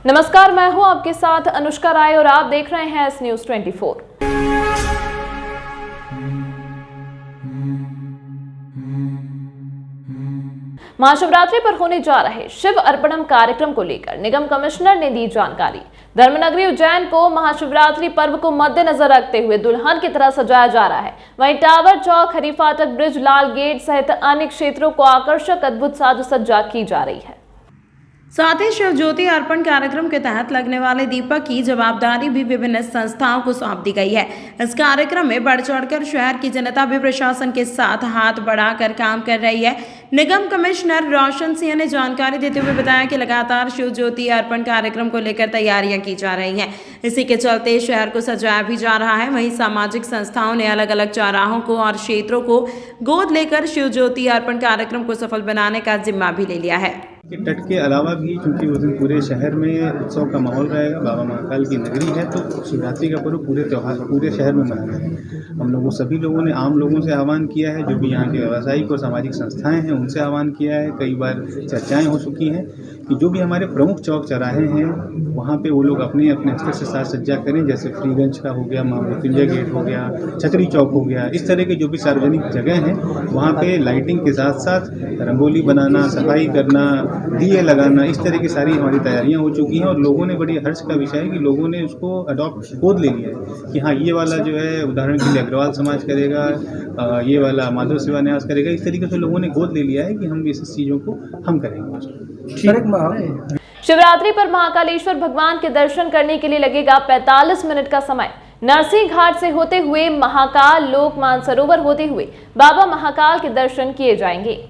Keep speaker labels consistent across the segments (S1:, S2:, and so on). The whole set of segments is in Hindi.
S1: नमस्कार, मैं हूं आपके साथ अनुष्का राय और आप देख रहे हैं एस न्यूज 24। महाशिवरात्रि पर होने जा रहे शिव अर्पणम कार्यक्रम को लेकर निगम कमिश्नर ने दी जानकारी। धर्मनगरी उज्जैन को महाशिवरात्रि पर्व को मद्देनजर रखते हुए दुल्हन की तरह सजाया जा रहा है। वहीं टावर चौक, हरी फाटक ब्रिज, लाल गेट सहित अन्य क्षेत्रों को आकर्षक अद्भुत साज सज्जा की जा रही है।
S2: साथ ही शिव ज्योति अर्पण कार्यक्रम के तहत लगने वाले दीपक की जवाबदारी भी विभिन्न संस्थाओं को सौंप दी गई है। इस कार्यक्रम में बढ़ चढ़कर शहर की जनता भी प्रशासन के साथ हाथ बढ़ाकर काम कर रही है। निगम कमिश्नर रोशन सिंह ने जानकारी देते हुए बताया कि लगातार शिव ज्योति अर्पण कार्यक्रम को लेकर तैयारियां की जा रही हैं। इसी के चलते शहर को सजाया भी जा रहा है। वहीं सामाजिक संस्थाओं ने अलग अलग चौराहों को और क्षेत्रों को गोद लेकर शिव ज्योति अर्पण कार्यक्रम को सफल बनाने का जिम्मा भी ले लिया है।
S3: तट के अलावा भी चूंकि उस दिन पूरे शहर में उत्सव का माहौल रहेगा, बाबा महाकाल की नगरी है, तो शिवरात्रि का पर्व पूरे त्यौहार पूरे शहर में मनाना है। हम लोगों सभी लोगों ने आम लोगों से आह्वान किया है, जो भी यहाँ के व्यावसायिक और सामाजिक संस्थाएं हैं उनसे आह्वान किया है। कई बार चर्चाएं हो चुकी हैं कि जो भी हमारे प्रमुख चौक चौराहे हैं वहाँ पे वो लोग अपने अपने स्तर से साज सज्जा करें, जैसे फ्रीगंज का हो गया, माँ मृत्युंजय गेट हो गया, छतरी चौक हो गया। इस तरह के जो भी सार्वजनिक जगह हैं वहाँ पे लाइटिंग के साथ साथ रंगोली बनाना, सफाई करना, दिए लगाना, इस तरह की सारी हमारी तैयारियां हो चुकी हैं। और लोगों ने बड़ी हर्ष का विषय है कि लोगों ने उसको अडॉप्ट गोद ले लिया है कि हाँ, ये वाला जो है उदाहरण के लिए अग्रवाल समाज करेगा, ये वाला माधव सेवा न्यास करेगा। इस तरीके से लोगों ने गोद ले लिया है कि हम इस चीज़ों को हम करेंगे।
S1: शिवरात्रि पर महाकालेश्वर भगवान के दर्शन करने के लिए लगेगा 45 मिनट का समय। नरसिंह घाट से होते हुए महाकाल लोक मानसरोवर होते हुए बाबा महाकाल के दर्शन किए जाएंगे।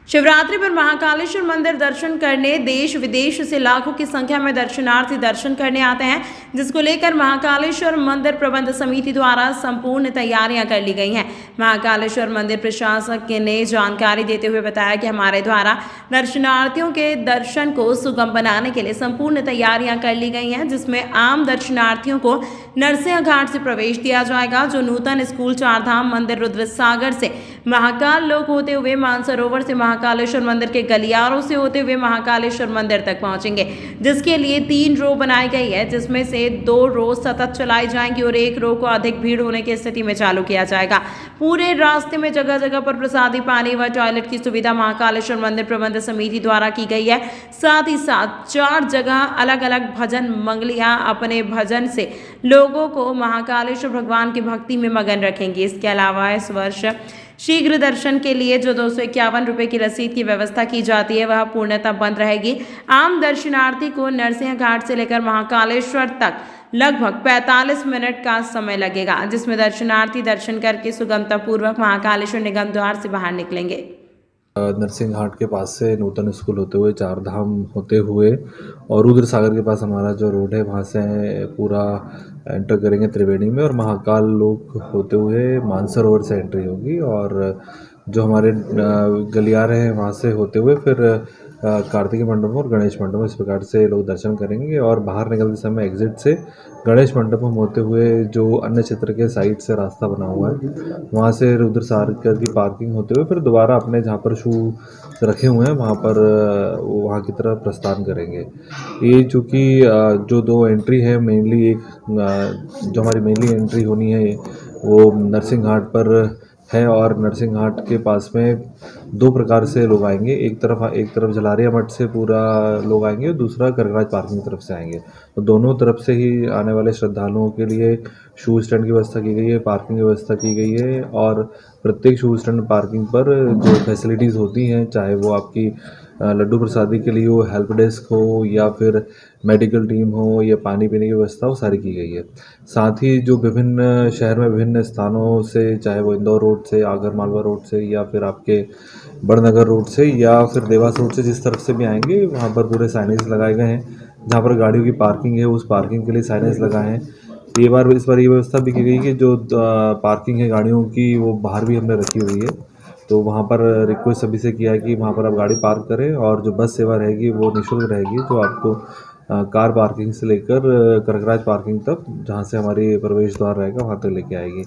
S2: शिवरात्रि पर महाकालेश्वर मंदिर दर्शन करने देश विदेश से लाखों की संख्या में दर्शनार्थी दर्शन करने आते हैं, जिसको लेकर महाकालेश्वर मंदिर प्रबंध समिति द्वारा संपूर्ण तैयारियां कर ली गई हैं। महाकालेश्वर मंदिर प्रशासक ने जानकारी देते हुए बताया कि हमारे द्वारा दर्शनार्थियों के दर्शन को सुगम बनाने के लिए संपूर्ण तैयारियां कर ली गई हैं, जिसमें आम दर्शनार्थियों को नरसिंह घाट से प्रवेश दिया जाएगा, जो नूतन स्कूल चारधाम मंदिर रुद्रसागर से महाकाल लोक होते हुए मानसरोवर से महाकालेश्वर मंदिर के गलियारों से होते हुए महाकालेश्वर मंदिर तक पहुंचेंगे, जिसके लिए 3 रो बनाई गई है, जिसमें से 2 रो सतत चलाई जाएंगी और 1 रो को अधिक भीड़ होने की स्थिति में चालू किया जाएगा। पूरे रास्ते में जगह जगह पर प्रसादी, पानी व टॉयलेट की सुविधा महाकालेश्वर मंदिर प्रबंध समिति द्वारा की गई है। साथ ही साथ 4 जगह अलग अलग भजन मंगलियां अपने भजन से लोगों को महाकालेश्वर भगवान की भक्ति में मगन रखेंगे। इसके अलावा इस वर्ष शीघ्र दर्शन के लिए जो 251 रुपये की रसीद की व्यवस्था की जाती है वह पूर्णतः बंद रहेगी। आम दर्शनार्थी को नरसिंह घाट से लेकर महाकालेश्वर तक लगभग 45 मिनट का समय लगेगा, जिसमें दर्शनार्थी दर्शन करके सुगमतापूर्वक महाकालेश्वर निगम द्वार से बाहर निकलेंगे।
S4: नरसिंह घाट के पास से नूतन स्कूल होते हुए, चारधाम होते हुए और रुद्र सागर के पास हमारा जो रोड है वहाँ से पूरा एंटर करेंगे त्रिवेणी में, और महाकाल लोक होते हुए मानसरोवर से एंट्री होगी, और जो हमारे गलियारे हैं वहाँ से होते हुए फिर कार्तिक मंडपम और गणेश मंडपम, इस प्रकार से लोग दर्शन करेंगे। और बाहर निकलते समय एग्जिट से गणेश मंडपम होते हुए जो अन्य क्षेत्र के साइड से रास्ता बना हुआ है वहाँ से रुद्र सागर की पार्किंग होते हुए फिर दोबारा अपने जहाँ पर शू रखे हुए हैं वहाँ पर वहाँ की तरफ प्रस्थान करेंगे। ये चूँकि जो 2 एंट्री है मेनली, एक जो हमारी मेनली एंट्री होनी है वो नरसिंह घाट पर है, और नरसिंह घाट के पास में 2 प्रकार से लोग आएंगे। एक तरफ जलारिया मठ से पूरा लोग आएंगे और दूसरा करगराज पार्किंग की तरफ से आएंगे। तो दोनों तरफ से ही आने वाले श्रद्धालुओं के लिए शू स्टैंड की व्यवस्था की गई है, पार्किंग की व्यवस्था की गई है, और प्रत्येक शू स्टैंड पार्किंग पर जो फैसिलिटीज़ होती हैं, चाहे वो आपकी लड्डू प्रसादी के लिए हो, हेल्प डेस्क हो, या फिर मेडिकल टीम हो, या पानी पीने की व्यवस्था हो, सारी की गई है। साथ ही जो विभिन्न शहर में विभिन्न स्थानों से, चाहे वो इंदौर रोड से, आगर मालवा रोड से, या फिर आपके बड़नगर रोड से, या फिर देवास रोड से, जिस तरफ से भी आएंगे वहाँ पर पूरे साइनेज लगाए गए हैं। जहाँ पर गाड़ियों की पार्किंग है उस पार्किंग के लिए साइनेज लगाए हैं। इस बार ये व्यवस्था भी की गई कि जो पार्किंग है गाड़ियों की वो बाहर भी हमने रखी हुई है, तो वहाँ पर रिक्वेस्ट सभी से किया है कि वहाँ पर आप गाड़ी पार्क करें, और जो बस सेवा रहेगी वो निःशुल्क रहेगी, जो आपको कार पार्किंग से लेकर करगराज पार्किंग तक, जहाँ से हमारी प्रवेश द्वार रहेगा वहाँ तक लेके आएगी।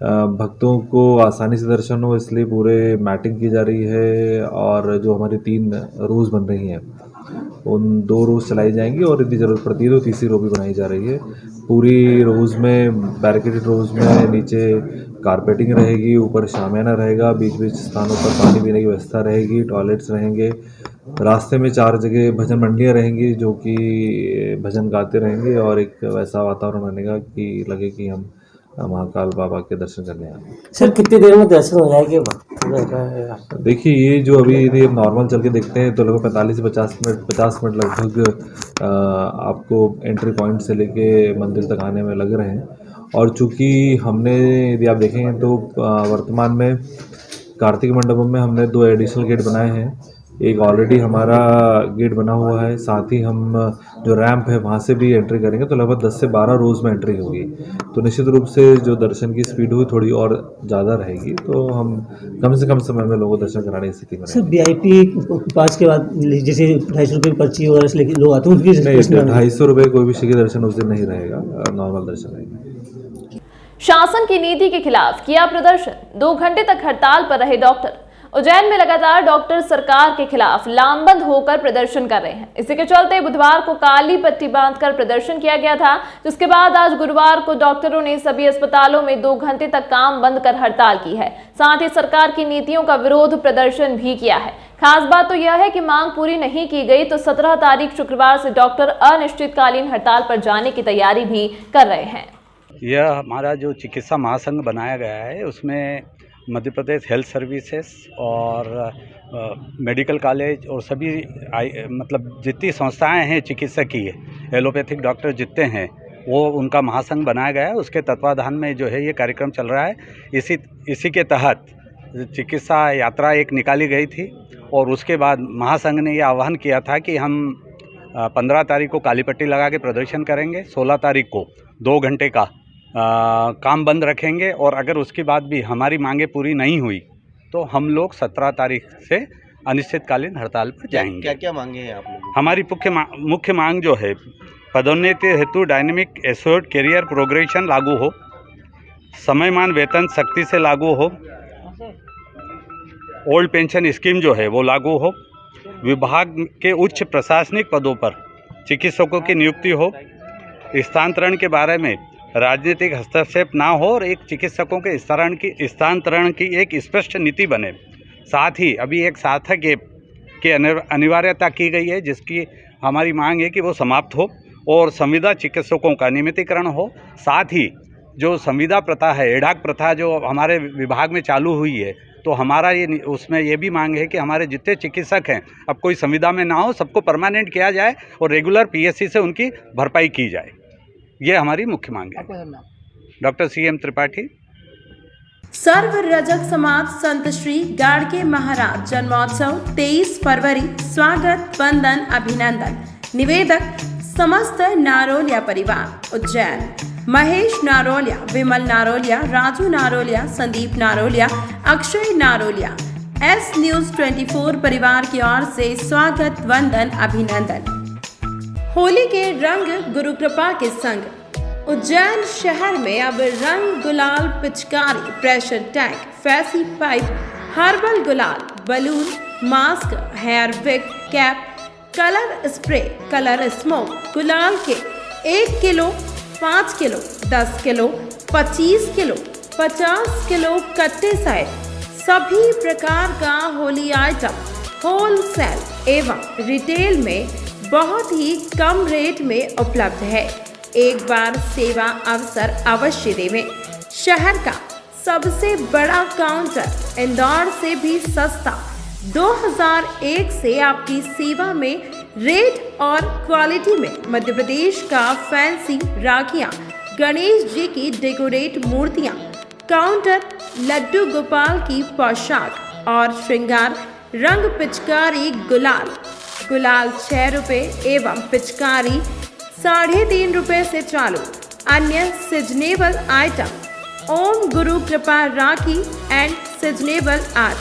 S4: भक्तों को आसानी से दर्शन हो इसलिए पूरे मैटिंग की जा रही है, और जो हमारी 3 रोज़ बन रही हैं उन 2 रोज़ चलाई जाएंगी और यदि ज़रूरत पड़ती है तो तीसरी रो भी बनाई जा रही है। पूरी रोज़ में बैरिकेडेड रोज़ में नीचे कारपेटिंग रहेगी, ऊपर शामियाना रहेगा, बीच-बीच स्थानों पर पानी पीने की व्यवस्था रहेगी, टॉयलेट्स रहेंगे। रास्ते में 4 जगह भजन मंडलियाँ रहेंगी जो कि भजन गाते रहेंगे और एक वैसा वातावरण बनेगा कि लगे कि हम महाकाल बाबा के दर्शन करने आए हैं।
S5: सर कितनी देर में दर्शन हो जाएंगे वक्त?
S4: देखिए ये जो अभी यदि हम नॉर्मल चल के देखते हैं तो लगभग 45 से 50 मिनट लगभग आपको एंट्री पॉइंट से लेके मंदिर तक आने में लग रहे हैं। और चूँकि हमने यदि आप देखेंगे तो वर्तमान में कार्तिक मंडपम में हमने 2 एडिशनल गेट बनाए हैं। एक ऑलरेडी हमारा गेट बना हुआ है, साथ ही हम जो रैंप है वहाँ से भी एंट्री करेंगे तो लगभग 10 से 12 रोज़ में एंट्री होगी। तो निश्चित रूप से जो दर्शन की स्पीड हुई थोड़ी और ज़्यादा रहेगी, तो हम कम से कम समय में लोगों को दर्शन कराने की स्थिति में
S5: सर VIP पास के बाद जैसे 250 रुपये पर्ची वगैरह से लेके लोग आते हैं उनकी
S4: नहीं, 250 रुपये कोई भी श्री के दर्शन उस दिन नहीं रहेगा, नॉर्मल दर्शन रहेगा।
S1: शासन की नीति के खिलाफ किया प्रदर्शन, 2 घंटे तक हड़ताल पर रहे डॉक्टर। उज्जैन में लगातार डॉक्टर सरकार के खिलाफ लामबंद होकर प्रदर्शन कर रहे हैं। इसी के चलते बुधवार को काली पट्टी बांधकर प्रदर्शन किया गया था, जिसके बाद आज गुरुवार को डॉक्टरों ने सभी अस्पतालों में 2 घंटे तक काम बंद कर हड़ताल की है। साथ ही सरकार की नीतियों का विरोध प्रदर्शन भी किया है। खास बात तो यह है कि मांग पूरी नहीं की गई तो 17 तारीख शुक्रवार से डॉक्टर अनिश्चितकालीन हड़ताल पर जाने की तैयारी भी कर रहे हैं।
S6: यह हमारा जो चिकित्सा महासंघ बनाया गया है उसमें मध्य प्रदेश हेल्थ सर्विसेज और मेडिकल कॉलेज और सभी मतलब जितनी संस्थाएं हैं चिकित्सकीय एलोपैथिक डॉक्टर जितने हैं वो उनका महासंघ बनाया गया है। उसके तत्वाधान में जो है ये कार्यक्रम चल रहा है। इसी के तहत चिकित्सा यात्रा एक निकाली गई थी और उसके बाद महासंघ ने ये आह्वान किया था कि हम 15 तारीख को काली पट्टी लगा के प्रदर्शन करेंगे, 16 तारीख को 2 घंटे का काम बंद रखेंगे और अगर उसके बाद भी हमारी मांगे पूरी नहीं हुई तो हम लोग 17 तारीख से अनिश्चितकालीन हड़ताल पर जाएंगे।
S7: क्या क्या मांगे हैं आप लोग?
S6: हमारी मुख्य मांग जो है पदोन्नति हेतु डायनेमिक एश्योर्ड कैरियर प्रोग्रेशन लागू हो, समयमान वेतन सख्ती से लागू हो, ओल्ड पेंशन स्कीम जो है वो लागू हो, विभाग के उच्च प्रशासनिक पदों पर चिकित्सकों की नियुक्ति हो, स्थानांतरण के बारे में राजनीतिक हस्तक्षेप ना हो और एक चिकित्सकों के स्थानांतरण की एक स्पष्ट नीति बने। साथ ही अभी एक सार्थक ऐप की अनिवार्यता की गई है जिसकी हमारी मांग है कि वो समाप्त हो और संविदा चिकित्सकों का नियमितीकरण हो। साथ ही जो संविदा प्रथा है, एडाक प्रथा जो हमारे विभाग में चालू हुई है, तो हमारा ये उसमें ये भी मांग है कि हमारे जितने चिकित्सक हैं अब कोई संविदा में ना हो, सबको परमानेंट किया जाए और रेगुलर PSC से उनकी भरपाई की जाए। ये हमारी मुख्य मांग है। Doctor CM Tripathi.
S2: सर्व रजक समाज संत श्री गाड़के महाराज जन्मोत्सव 23 फरवरी, स्वागत वंदन अभिनंदन। निवेदक समस्त नारोलिया परिवार उज्जैन। महेश नारोलिया, विमल नारोलिया, राजू नारोलिया, संदीप नारोलिया, अक्षय नारोलिया। S News 24 परिवार की ओर से स्वागत वंदन अभिनंदन। होली के रंग गुरु कृपा के संग उज्जैन शहर में अब रंग गुलाल, पिचकारी, pressure tank, fancy pipe, herbal गुलाल, balloon, mask, hair wig, cap, colour spray, colour smoke, गुलाल के 1 kilo, 5 kilo, 10 kilo, 25 kilo, 50 kilo कट्टे सहित सभी प्रकार का होली आइटम होलसेल एवं रिटेल में बहुत ही कम रेट में उपलब्ध है। एक बार सेवा अवसर अवश्य देवें। शहर का सबसे बड़ा काउंटर इंदौर से भी सस्ता 2001 से आपकी सेवा में रेट और क्वालिटी में मध्य प्रदेश का फैंसी राखियां, गणेश जी की डेकोरेट मूर्तियां, काउंटर, लड्डू गोपाल की पोशाक और श्रृंगार, रंग पिचकारी, गुलाल 6 रुपये एवं पिचकारी 3.5 रुपये से चालू। अन्य सीजनेबल आइटम ओम गुरु कृपा राखी and seasonable art,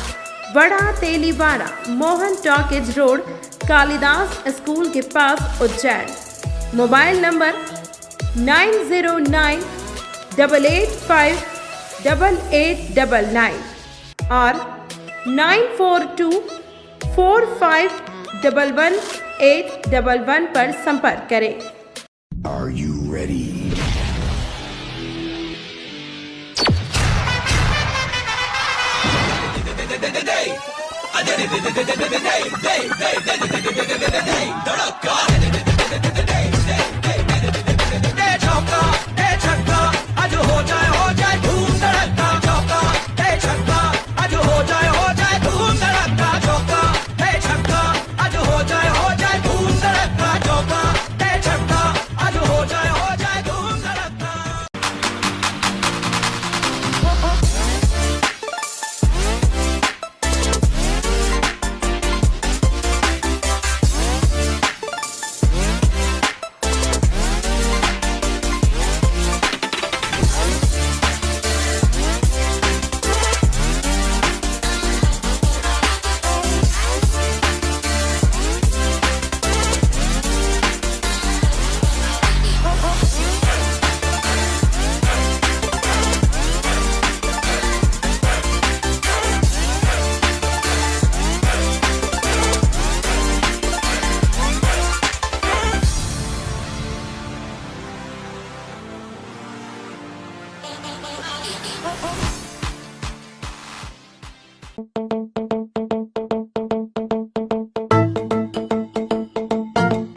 S2: Bada Teliwada, Mohan talkies road, Kalidas school के पास उज्जैन। मोबाइल नंबर 909 885 8899 और 942 4511 811 पर संपर्क करें।
S7: Are you ready?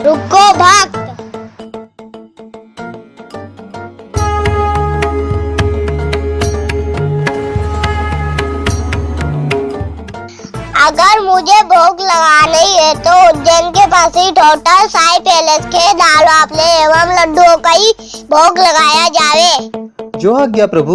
S8: रुको भक्त। अगर मुझे भोग लगाना ही है तो उज्जैन के पास ही होटल साई पैलेस के दाल वाफले एवं लड्डुओं का ही भोग लगाया जावे।
S9: जो आज्ञा प्रभु।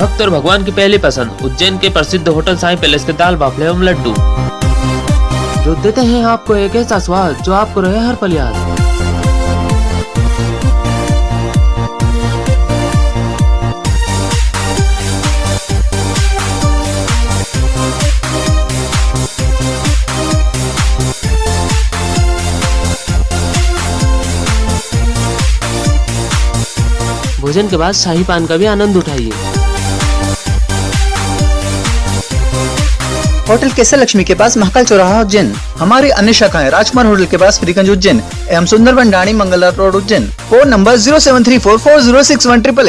S10: भक्त और भगवान की पहली पसंद उज्जैन के प्रसिद्ध होटल साई पैलेस के दाल बाफले एवं लड्डू, जो देते हैं आपको एक ऐसा स्वाद जो आपको रहे हर पल याद। भोजन के बाद शाही पान का भी आनंद उठाइए।
S9: होटल केसर लक्ष्मी के पास महाकाल चौराहा उज्जैन। हमारी अन्य शाखाएं राजकुमार होटल के पास फ्रीगंज उज्जैन एवं सुंदरबन डाणी मंगला रोड उज्जैन। Phone number 07344061888।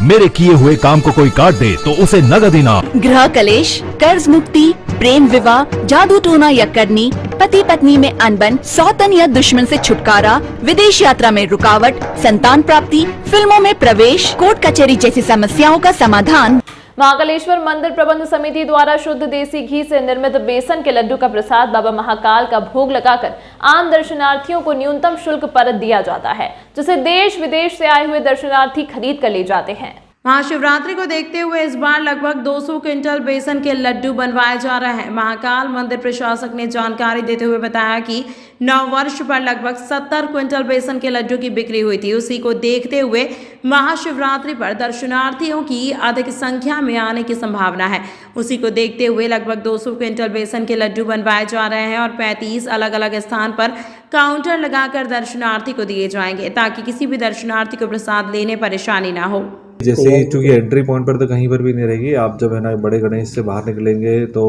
S11: मेरे किए हुए काम को कोई काट दे तो उसे नगद इनाम।
S12: गृह कलेश, कर्ज मुक्ति, प्रेम विवाह, जादू टोना या करनी, पति पत्नी में अनबन, सौतन या दुश्मन से छुटकारा, विदेश यात्रा में रुकावट, संतान प्राप्ति, फिल्मों में प्रवेश, कोर्ट कचहरी जैसी समस्याओं का समाधान।
S1: महाकालेश्वर मंदिर प्रबंध समिति द्वारा शुद्ध देसी घी से निर्मित बेसन के लड्डू का प्रसाद बाबा महाकाल का भोग लगाकर आम दर्शनार्थियों को न्यूनतम शुल्क पर दिया जाता है, जिसे देश विदेश से आए हुए दर्शनार्थी खरीद कर ले जाते हैं।
S2: महाशिवरात्रि को देखते हुए इस बार लगभग 200 क्विंटल बेसन के लड्डू बनवाए जा रहे हैं। महाकाल मंदिर प्रशासक ने जानकारी देते हुए बताया कि 9 वर्ष पर लगभग 70 क्विंटल बेसन के लड्डू की बिक्री हुई थी। उसी को देखते हुए महाशिवरात्रि पर दर्शनार्थियों की अधिक संख्या में आने की संभावना है। उसी को देखते हुए लगभग 200 क्विंटल बेसन के लड्डू बनवाए जा रहे हैं और 35 अलग अलग स्थान पर काउंटर लगाकर दर्शनार्थी को दिए जाएंगे, ताकि किसी भी दर्शनार्थी को प्रसाद लेने परेशानी ना हो।
S4: जैसे चूंकि एंट्री पॉइंट पर तो कहीं पर भी नहीं रहेगी, आप जब है ना बड़े गणेश से बाहर निकलेंगे तो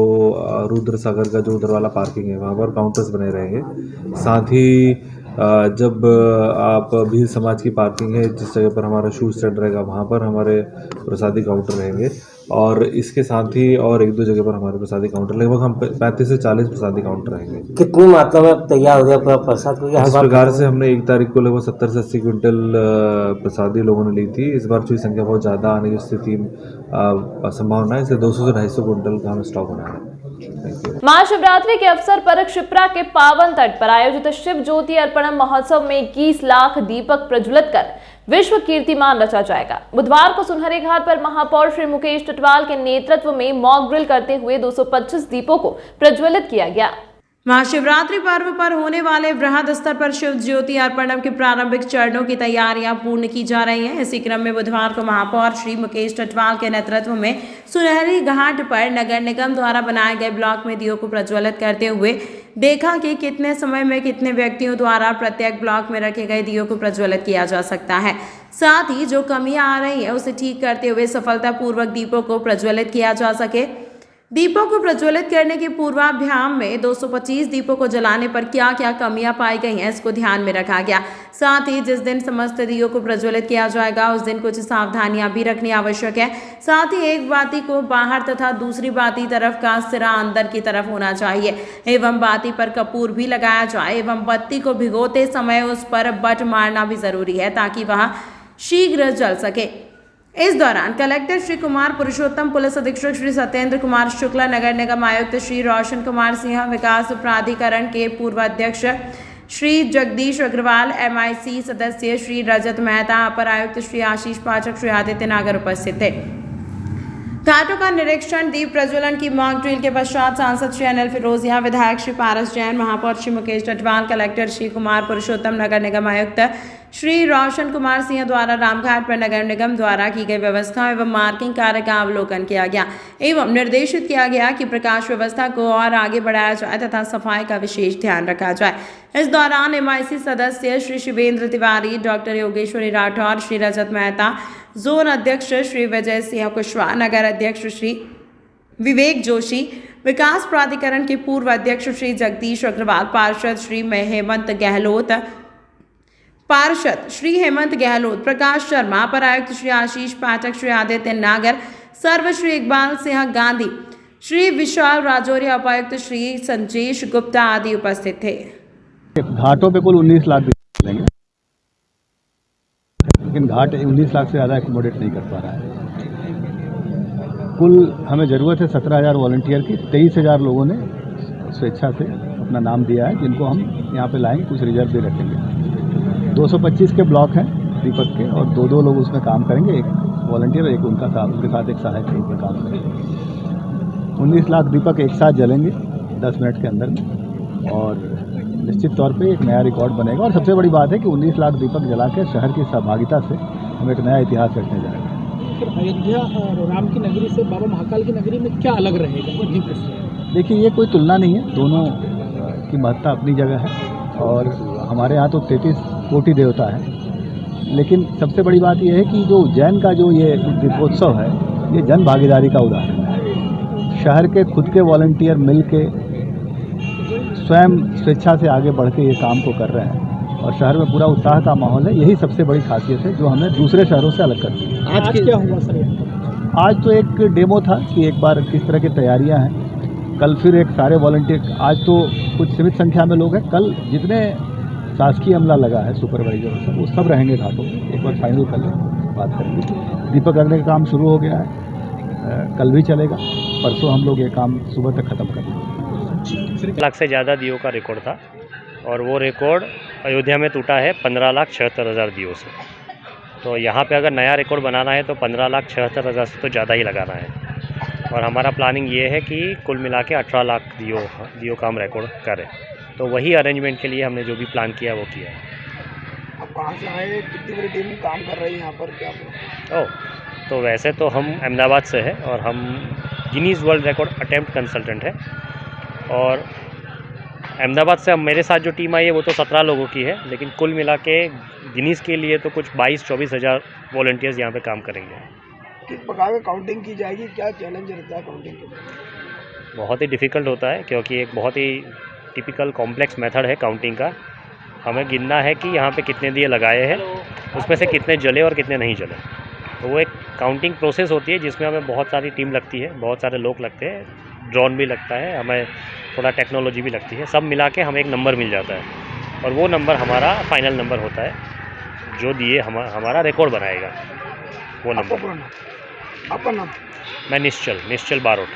S4: रुद्र सागर का जो उधर वाला पार्किंग है वहाँ पर काउंटर्स बने रहेंगे। साथ ही जब आप भील समाज की पार्किंग है जिस जगह पर हमारा शू स्टैंड रहेगा वहाँ पर हमारे प्रसादी काउंटर रहेंगे, और इसके साथ ही और 1-2 जगह पर हमारे प्रसादी काउंटर लगभग हम 35 से 40 प्रसादी काउंटर रहेंगे।
S5: कितनी मात्रा में तैयार हो गया पूरा प्रसाद?
S4: इस प्रकार से हमने 1 तारीख को लगभग 70 से 80 क्विंटल प्रसादी लोगों ने ली थी। इस बार चूँकि संख्या बहुत ज़्यादा आने की स्थिति संभावना है, इसलिए 200 से 250 क्विंटल का हमें स्टॉक बना है।
S1: महाशिवरात्रि के अवसर पर क्षिप्रा के पावन तट पर आयोजित शिव ज्योति अर्पणम महोत्सव में 21 लाख दीपक प्रज्वलित कर विश्व कीर्तिमान रचा जाएगा। बुधवार को सुनहरे घाट पर महापौर श्री मुकेश टटवाल के नेतृत्व में मॉक ड्रिल करते हुए 225 दीपों को प्रज्वलित किया गया।
S2: महाशिवरात्रि पर्व पर होने वाले बृहद स्तर पर शिव ज्योति अर्पणम के प्रारंभिक चरणों की तैयारियां पूर्ण की जा रही हैं। इसी क्रम में बुधवार को महापौर श्री मुकेश टटवाल के नेतृत्व में सुनहरी घाट पर नगर निगम द्वारा बनाए गए ब्लॉक में दियों को प्रज्वलित करते हुए देखा कि कितने समय में कितने व्यक्तियों द्वारा प्रत्येक ब्लॉक में रखे गए दियों को प्रज्वलित किया जा सकता है। साथ ही जो कमियां आ रही हैं उसे ठीक करते हुए सफलतापूर्वक दीपों को प्रज्वलित किया जा सके। दीपों को प्रज्वलित करने के पूर्वाभ्याम में 225 दीपों को जलाने पर क्या क्या कमियां पाई गई हैं इसको ध्यान में रखा गया। साथ ही जिस दिन समस्त दियों को प्रज्वलित किया जाएगा उस दिन कुछ सावधानियां भी रखनी आवश्यक है। साथ ही एक बाती को बाहर तथा दूसरी बाती तरफ का सिरा अंदर की तरफ होना चाहिए एवं बाती पर कपूर भी लगाया जाए एवं बत्ती को भिगोते समय उस पर बट मारना भी जरूरी है ताकि वह शीघ्र जल सके। इस दौरान कलेक्टर श्री कुमार पुरुषोत्तम, पुलिस अधीक्षक श्री सत्येंद्र कुमार शुक्ला, नगर निगम आयुक्त श्री रोशन कुमार सिंह, विकास प्राधिकरण के पूर्व अध्यक्ष श्री जगदीश अग्रवाल, MIC सदस्य श्री रजत मेहता, अपर आयुक्त श्री आशीष पाठक, श्री आदित्य नागर उपस्थित थे। घाटों का निरीक्षण, दीप प्रज्वलन की मॉक ड्रिल के पश्चात सांसद श्री अनिल फिरोजिया, विधायक श्री पारस जैन, महापौर श्री मुकेश टटवाल, कलेक्टर श्री कुमार पुरुषोत्तम, नगर निगम आयुक्त श्री रोशन कुमार सिंह द्वारा रामघाट पर नगर निगम द्वारा की गई व्यवस्था एवं मार्किंग कार्य का अवलोकन किया गया एवं निर्देशित किया गया कि प्रकाश व्यवस्था को और आगे बढ़ाया जाए तथा सफाई का विशेष ध्यान रखा जाए। इस दौरान MIC सदस्य श्री शिवेंद्र तिवारी, डॉक्टर योगेश्वरी राठौर, श्री रजत मेहता, जोन अध्यक्ष श्री विजय सिंह कुशवाहा, नगर अध्यक्ष श्री विवेक जोशी, विकास प्राधिकरण के पूर्व अध्यक्ष श्री जगदीश अग्रवाल, पार्षद श्री हेमंत गहलोत, प्रकाश शर्मा, अपर आयुक्त श्री आशीष पाठक, श्री आदित्य नागर, सर्व श्री इकबाल सिंह गांधी, श्री विशाल राजौरिया, उपायुक्त श्री संजेश गुप्ता आदि उपस्थित थे।
S13: घाटों पे कुल 19 लाख लेंगे, लेकिन घाट 19 लाख से ज़्यादा एकोमोडेट नहीं कर पा रहा है। कुल हमें ज़रूरत है 17,000 वॉलंटियर की। 23,000 लोगों ने स्वेच्छा से अपना नाम दिया है, जिनको हम यहाँ पे लाएंगे, कुछ रिजर्व भी रखेंगे। 225 के ब्लॉक हैं दीपक के और 2-2 लोग उसमें काम करेंगे, एक वॉलंटियर और एक उनके साथ एक सहायक टीम पर काम करेंगे। 19 लाख दीपक एक साथ जलेंगे 10 मिनट के अंदर में और निश्चित तौर पे एक नया रिकॉर्ड बनेगा। और सबसे बड़ी बात है कि 19 लाख दीपक जला के शहर की सहभागिता से हम एक नया इतिहास रखने जा रहे हैं।
S14: फिर अयोध्या और राम की नगरी से बाबा महाकाल की नगरी में क्या अलग रहेगा?
S13: देखिए, ये कोई तुलना नहीं है, दोनों की महत्ता अपनी जगह है और हमारे यहाँ तो 33 कोटि देवता है। लेकिन सबसे बड़ी बात यह है कि जो उज्जैन का जो ये दीपोत्सव है, ये जन भागीदारी का उदाहरण है। शहर के खुद के वॉलंटियर मिल के स्वयं स्वेच्छा से आगे बढ़ के ये काम को कर रहे हैं और शहर में पूरा उत्साह का माहौल है। यही सबसे बड़ी खासियत है जो हमें दूसरे शहरों से अलग करती है।
S14: आज क्या हुआ सर?
S13: आज तो एक डेमो था कि एक बार किस तरह की तैयारियां हैं। कल फिर एक सारे वॉलंटियर, आज तो कुछ सीमित संख्या में लोग हैं, कल जितने शासकीय अमला लगा है सुपरवाइजर वो सब रहेंगे घाटों में। एक बार फाइनल कर लें, बात करेंगे। दीपक करने का काम शुरू हो गया है, कल भी चलेगा, परसों हम लोग ये काम सुबह तक ख़त्म कर लेंगे।
S15: 1 लाख से ज़्यादा दियों का रिकॉर्ड था और वो रिकॉर्ड अयोध्या में टूटा है 15,76,000 दियों से। तो यहाँ पे अगर नया रिकॉर्ड बनाना है तो 15,76,000 से तो ज़्यादा ही लगाना है और हमारा प्लानिंग ये है कि कुल मिला के 18 लाख दियों का हम रिकॉर्ड करें। तो वही अरेंजमेंट के लिए हमने जो भी प्लान किया वो किया है।
S14: आप कहाँ से आए, कितनी बड़ी टीम काम कर रही है यहाँ पर, क्या?
S15: तो वैसे तो हम अहमदाबाद से हैं और हम Guinness world record attempt consultant है और अहमदाबाद से मेरे साथ जो टीम आई है वो तो 17 लोगों की है, लेकिन कुल मिला के गिनीज़ के लिए तो कुछ 22-24 हज़ार वॉलंटियर्स यहाँ पे काम करेंगे।
S14: किस प्रकार की काउंटिंग की जाएगी, क्या चैलेंज रहता है काउंटिंग के?
S15: बहुत ही डिफ़िकल्ट होता है क्योंकि एक बहुत ही टिपिकल कॉम्प्लेक्स मेथड है काउंटिंग का। हमें गिनना है कि यहाँ पे कितने दिए लगाए हैं, उसमें से कितने जले और कितने नहीं जले। तो वो एक काउंटिंग प्रोसेस होती है जिसमें हमें बहुत सारी टीम लगती है, बहुत सारे लोग लगते हैं, ड्रोन भी लगता है, हमें थोड़ा टेक्नोलॉजी भी लगती है। सब मिला के हमें एक नंबर मिल जाता है और वो नंबर हमारा फाइनल नंबर होता है जो दिए हमारा रिकॉर्ड बनाएगा वो नंबर।
S14: आपका नाम?
S15: मैं निश्चल बारोट।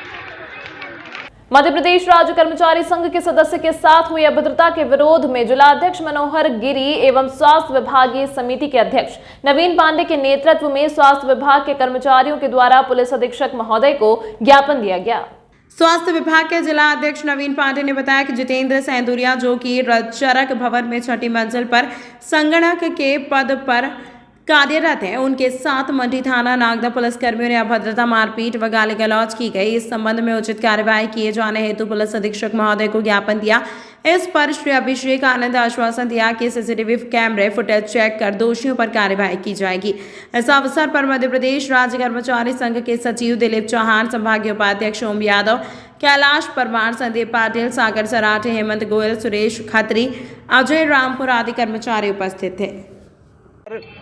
S1: मध्य प्रदेश राज्य कर्मचारी संघ के सदस्य के साथ हुई अभद्रता के विरोध में जिलाध्यक्ष मनोहर गिरी एवं स्वास्थ्य विभागीय समिति के अध्यक्ष नवीन पांडे के नेतृत्व में स्वास्थ्य विभाग के कर्मचारियों के द्वारा पुलिस अधीक्षक महोदय को ज्ञापन दिया गया। स्वास्थ्य विभाग के जिला अध्यक्ष नवीन पांडे ने बताया कि जितेंद्र सेंदुरिया, जो कि चरक भवन में 6ठी मंजिल पर संगणक के पद पर
S2: कार्यरत हैं। उनके साथ मंडी थाना नागदा पुलिस कर्मियों ने अभद्रता, मारपीट व गाली गलौज की गई। इस संबंध में उचित कार्यवाही किए जाने हेतु पुलिस अधीक्षक महोदय को ज्ञापन दिया। इस पर श्री अभिषेक आनंद आश्वासन दिया कि सीसीटीवी कैमरे फुटेज चेक कर दोषियों पर कार्यवाही की जाएगी। इस अवसर पर मध्य प्रदेश राज्य कर्मचारी संघ के सचिव दिलीप चौहान, संभागीय उपाध्यक्ष ओम यादव, कैलाश परमार, संदीप पाटिल, सागर सराठे, हेमंत गोयल, सुरेश खत्री, अजय रामपुर आदि कर्मचारी उपस्थित थे।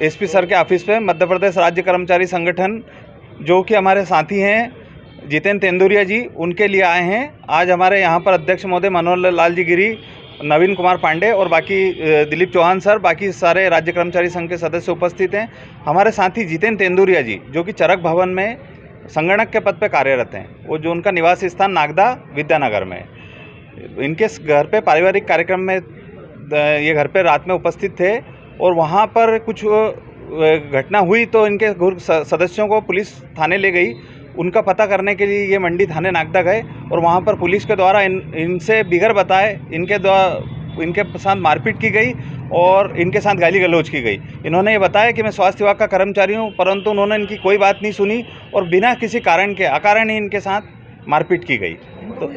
S16: एसपी सर के ऑफिस पे मध्य प्रदेश राज्य कर्मचारी संगठन जो कि हमारे साथी हैं जितेंद्र तेंदुरिया जी, उनके लिए आए हैं। आज हमारे यहाँ पर अध्यक्ष महोदय मनोहर लाल जी गिरी, नवीन कुमार पांडे और बाकी दिलीप चौहान सर, बाकी सारे राज्य कर्मचारी संघ के सदस्य उपस्थित हैं। हमारे साथी जितेंद्र तेंदुरिया जी जो कि चरक भवन में संगणक के पद पे कार्यरत हैं, वो जो उनका निवास स्थान नागदा विद्यानगर में, इनके घर पे पारिवारिक कार्यक्रम में ये घर पे रात में उपस्थित थे और वहाँ पर कुछ घटना हुई तो इनके सदस्यों को पुलिस थाने ले गई। उनका पता करने के लिए ये मंडी थाने नागदा गए और वहाँ पर पुलिस के द्वारा इनसे बिगर बताए इनके साथ मारपीट की गई और इनके साथ गाली गलौज की गई। इन्होंने ये बताया कि मैं स्वास्थ्य विभाग का कर्मचारी हूँ, परंतु उन्होंने इनकी कोई बात नहीं सुनी और बिना किसी कारण के अकारण ही इनके साथ मारपीट की गई। तो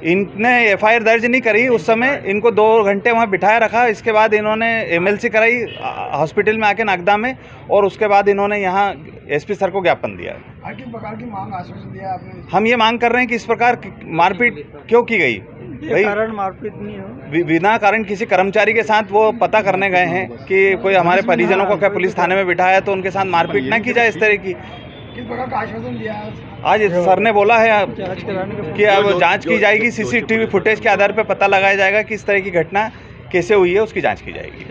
S16: इनने एफआईआर दर्ज नहीं करी। उस समय इनको 2 घंटे वहाँ बिठाया रखा। इसके बाद इन्होंने एमएलसी कराई हॉस्पिटल में आके नागदा में और उसके बाद इन्होंने यहाँ एसपी सर को ज्ञापन दिया।
S17: किस प्रकार की मांग आश्वासन दिया आपने?
S16: हम ये मांग कर रहे हैं कि इस प्रकार मारपीट क्यों की गई?
S17: कारण मारपीट नहीं हो,
S16: बिना कारण किसी कर्मचारी के साथ वो पता करने गए हैं कि कोई हमारे परिजनों को क्या पुलिस थाने में बिठाया तो उनके साथ मारपीट ना की जाए इस तरह की।
S17: किस प्रकार का आश्वासन दिया है?
S16: आज सर ने बोला है कि अब जांच की जाएगी, सीसीटीवी फुटेज के आधार पर पता लगाया जाएगा कि इस तरह की घटना कैसे हुई है, उसकी जांच की जाएगी।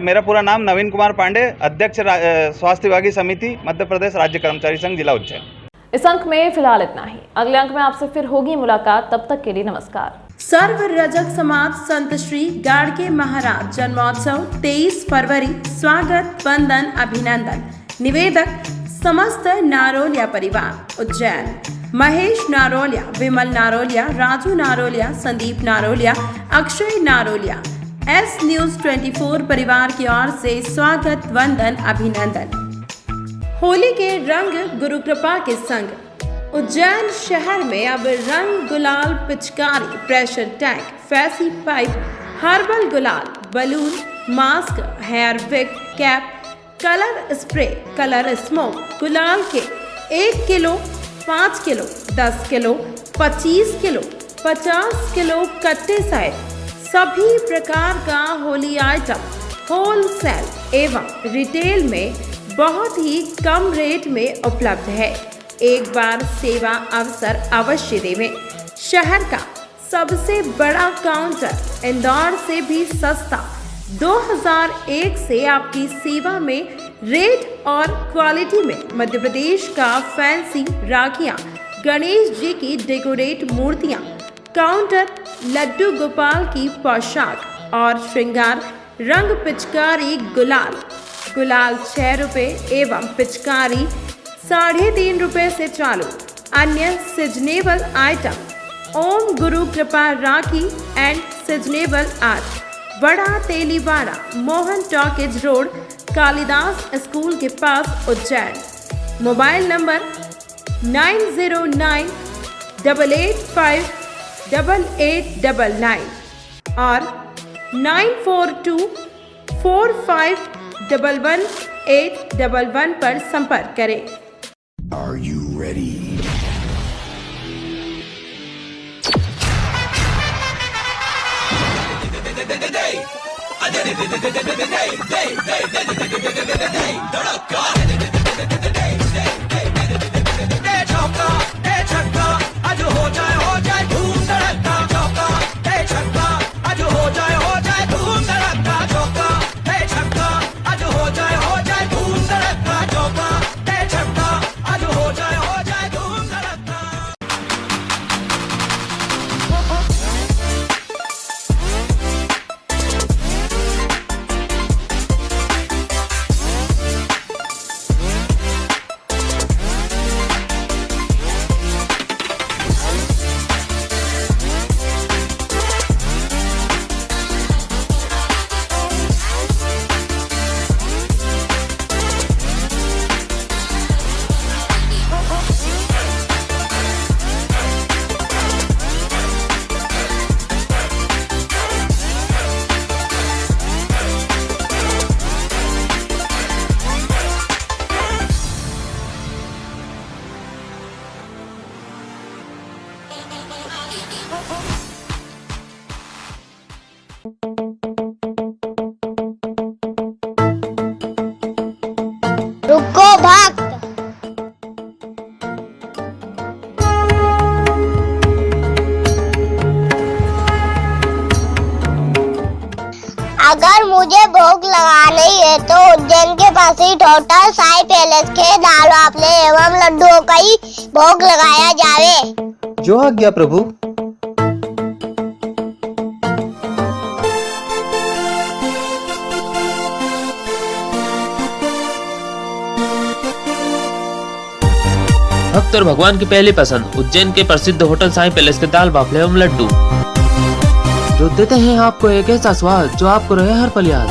S16: मेरा पूरा नाम नवीन कुमार पांडे, अध्यक्ष स्वास्थ्य विभागीय समिति मध्य प्रदेश राज्य कर्मचारी संघ जिला उज्जैन।
S1: इस अंक में फिलहाल इतना ही। अगले अंक में आपसे फिर होगी मुलाकात, तब तक के लिए नमस्कार।
S2: सर्व रजक समाज संत श्री गाड़गे महाराज जन्मोत्सव 23 फरवरी। स्वागत, वंदन, अभिनंदन। निवेदक समस्त नारोलिया परिवार उज्जैन। महेश नारोलिया, विमल नारोलिया, राजू नारोलिया, संदीप नारोलिया, अक्षय नारोलिया, एस न्यूज 24 परिवार की ओर से स्वागत, वंदन, अभिनंदन। होली के रंग गुरु कृपा के संग उज्जैन शहर में अब रंग, गुलाल, पिचकारी, pressure tank, fancy pipe, herbal गुलाल, balloon, mask, hair wig, cap, colour spray, colour smoke, गुलाल के 1 kilo, 5 kilo, 10 kilo, 25 kilo, 50 kilo कट्टे सहित सभी प्रकार का होली आइटम होलसेल एवं रिटेल में बहुत ही कम रेट में उपलब्ध है। एक बार सेवा अवसर अवश्य देवें। शहर का सबसे बड़ा काउंटर, इंदौर से भी सस्ता, 2001 से आपकी सेवा में रेट और क्वालिटी में मध्य प्रदेश का फैंसी राखियां, गणेश जी की डेकोरेट मूर्तियां, काउंटर, लड्डू गोपाल की पोशाक और श्रृंगार, रंग, पिचकारी, गुलाल 6 रुपये एवं पिचकारी 3.5 रुपये से चालू। अन्य सीजनेबल आइटम ओम गुरु कृपा राखी and seasonable art, Bada Teliwada, Mohan talkies road, Kalidas school के पास उज्जैन। मोबाइल नंबर 9098858899 और 9424511811 पर संपर्क करें।
S7: Are you ready?
S8: रुको भक्त। अगर मुझे भोग लगानी है तो उज्जैन के पास ही होटल साई पैलेस के दाल वाफले एवं लड्डुओं का ही भोग लगाया जावे।
S9: जो आज्ञा प्रभु।
S10: भक्त और भगवान की पहली पसंद उज्जैन के प्रसिद्ध होटल साई पैलेस के दाल बाफले एवं लड्डू, जो देते हैं आपको एक ऐसा स्वाद जो आपको रहे हर पल याद।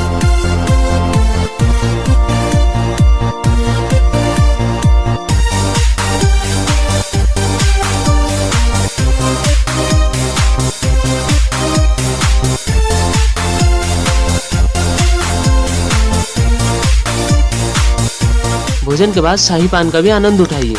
S10: भोजन के बाद शाही पान का भी आनंद उठाइए।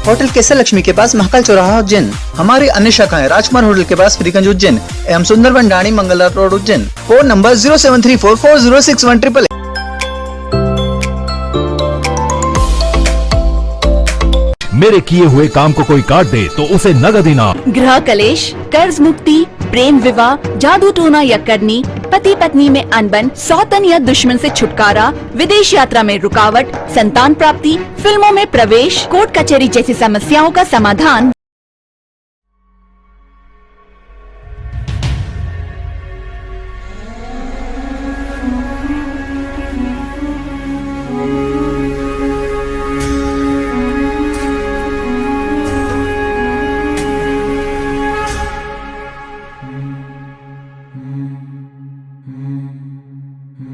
S9: होटल केसर लक्ष्मी के पास महाकाल चौराहा उज्जैन। हमारी अन्य शाखाएं राजकुमार होटल के पास फ्रीगंज उज्जैन एवं सुंदरबन डाणी मंगला रोड उज्जैन। Phone number 07344061888।
S11: मेरे किए हुए काम को कोई काट दे तो उसे नगद इनाम।
S12: गृह कलेश, कर्ज मुक्ति, प्रेम विवाह, जादू टोना या करनी, पति पत्नी में अनबन, सौतन या दुश्मन से छुटकारा, विदेश यात्रा में रुकावट, संतान प्राप्ति, फिल्मों में प्रवेश, कोर्ट कचहरी जैसी समस्याओं का समाधान